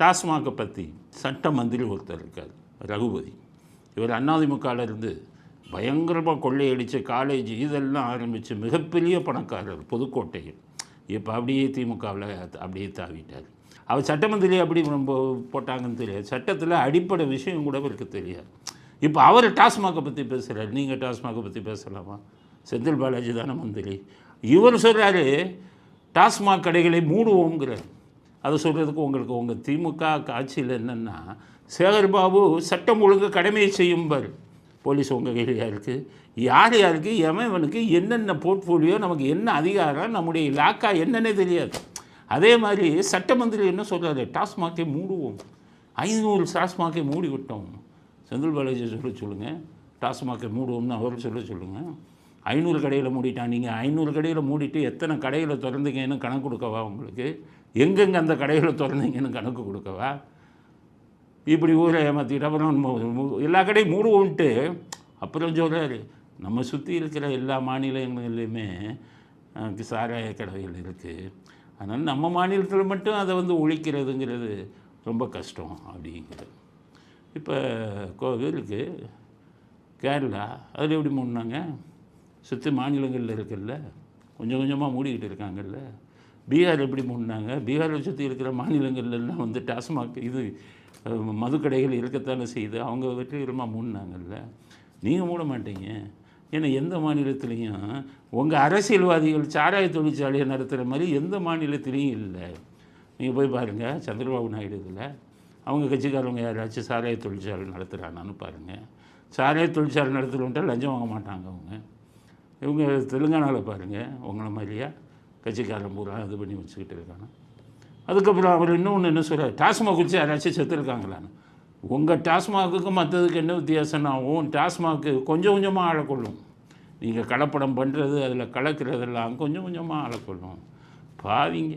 டாஸ்மாகை பற்றி சட்ட மந்திரி ஒருத்தர் இருக்கார் ரகுபதி. இவர் அதிமுகவில் இருந்து பயங்கரமாக கொள்ளையடித்து காலேஜ் இதெல்லாம் ஆரம்பித்து மிகப்பெரிய பணக்காரர் புதுக்கோட்டையில். இப்போ அப்படியே திமுகவில் அப்படியே தாவிட்டார். அவர் சட்டமந்திரி அப்படி ரொம்ப போட்டாங்கன்னு தெரியாது. சட்டத்தில் அடிப்படை விஷயம் கூட அவருக்கு தெரியாது. இப்போ அவர் டாஸ்மாகை பற்றி பேசுகிறார். நீங்கள் டாஸ்மாகை பற்றி பேசலாமா? செந்தில் பாலாஜி தானே மந்திரி. இவர் சொல்கிறாரு டாஸ்மாக் கடைகளை மூடுவோங்கிறார். அதை சொல்கிறதுக்கு உங்களுக்கு உங்கள் திமுக ஆட்சியில் என்னென்னா, சேகர்பாபு சட்டம் ஒழுங்கு கடமையை செய்யும்பார். போலீஸ் உங்கள் கையிலையாக இருக்குது. யார் யாருக்கு எவனுக்கு என்னென்ன போர்ட்ஃபோலியோ, நமக்கு என்ன அதிகாரம், நம்முடைய இலாக்கா என்னன்னே தெரியாது. அதே மாதிரி சட்ட மந்திரி என்ன சொல்கிறாரு, டாஸ்மாகை மூடுவோம், 500 டாஸ்மாகை மூடி விட்டோம். செந்தில் பாலாஜி சொல்லுங்கள், டாஸ்மாகை மூடுவோம்னு அவர் சொல்லுங்கள். 500 கடையில் மூடிட்டான். நீங்கள் 500 கடையில் மூடிட்டு எத்தனை கடையில் திறந்தீங்கன்னு கணக்கு கொடுக்கவா? உங்களுக்கு எங்கெங்கே அந்த கடையில் திறந்தீங்கன்னு கணக்கு கொடுக்கவா? இப்படி ஊரை ஏமாற்றிட்டு அப்புறம் எல்லா கடையும் மூடுவோன்ட்டு அப்புறம் சொல்கிறாரு, நம்ம சுற்றி இருக்கிற எல்லா மாநிலங்கள்லையுமே சாராய கடைகள் இருக்குது, அதனால் நம்ம மாநிலத்தில் மட்டும் அதை ஒழிக்கிறதுங்கிறது ரொம்ப கஷ்டம் அப்படிங்கிறது. இப்போ கோவிலுக்கு கேரளா அதில் எப்படி மூடினாங்க? சுற்றி மாநிலங்களில் இருக்குல்ல, கொஞ்சம் கொஞ்சமாக மூடிக்கிட்டு இருக்காங்கல்ல. பீகார் எப்படி மூடினாங்க? பீகாரை சுற்றி இருக்கிற மாநிலங்கள்லாம் டாஸ்மாக் இது மதுக்கடைகள் இருக்கத்தானே செய்து அவங்க வெற்றிகரமாக மூடினாங்கல்ல. நீங்கள் மூட மாட்டீங்க. ஏன்னா எந்த மாநிலத்துலேயும் உங்கள் அரசியல்வாதிகள் சாராய தொழிற்சாலையை நடத்துகிற மாதிரி எந்த மாநிலத்திலையும் இல்லை. நீங்கள் போய் பாருங்கள், சந்திரபாபு நாயுடு இதில் அவங்க கட்சிக்காரவங்க யாராச்சும் சாராய தொழிற்சாலை நடத்துகிறானான்னு பாருங்கள். சாராய தொழிற்சாலை நடத்துகிறவன்ட்ட லஞ்சம் வாங்க மாட்டாங்க அவங்க. இவங்க தெலுங்கானாவில் பாருங்கள், உங்களை மாதிரியா கட்சிக்காரன் பூரா இது பண்ணி வச்சுக்கிட்டு இருக்காங்க. அதுக்கப்புறம் அவர் இன்னொன்று என்ன சொல்கிறார், டாஸ்மாக் குடிச்சு யாராச்சும் செத்துருக்காங்களான்னு. உங்கள் டாஸ்மாக்கு மற்றதுக்கு என்ன வித்தியாசம்னா, டாஸ்மாக்கு கொஞ்சம் கொஞ்சமாக ஆளக்கொள்ளும். நீங்கள் கலப்படம் பண்ணுறது, அதில் கலக்கிறதெல்லாம் கொஞ்சம் கொஞ்சமாக ஆளக்கொள்ளும். பாவிங்க,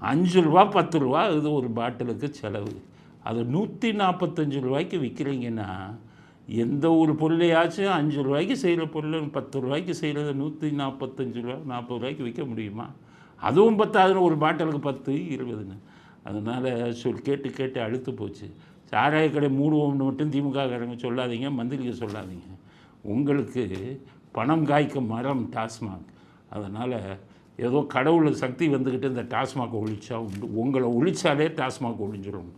5 ரூபா 10 ரூபா இது ஒரு பாட்டிலுக்கு செலவு. அது 145 ரூபாய்க்கு விற்கிறீங்கன்னா, எந்த ஒரு பொருளையாச்சும் 5 ரூபாய்க்கு செய்கிற பொருள் 10 ரூபாய்க்கு செய்கிறத 145 ரூபா 40 ரூபாய்க்கு விற்க முடியுமா? அதுவும் பத்தாதுன்னு ஒரு பாட்டிலுக்கு 10 20ன்னு. அதனால் கேட்டு கேட்டு அழுத்து போச்சு. சாராய கடை மூடுவோம்னு மட்டும் திமுககாரங்க சொல்லாதீங்க, மந்திரிக்க சொல்லாதீங்க. உங்களுக்கு பணம் காய்க்கும் மரம் டாஸ்மாக். அதனால் ஏதோ கடவுள் சக்தி வந்துக்கிட்டு இந்த டாஸ்மாக் ஒழிச்சா உண்டு. உங்களை ஒழிச்சாலே டாஸ்மாக் ஒழிஞ்சிடும்.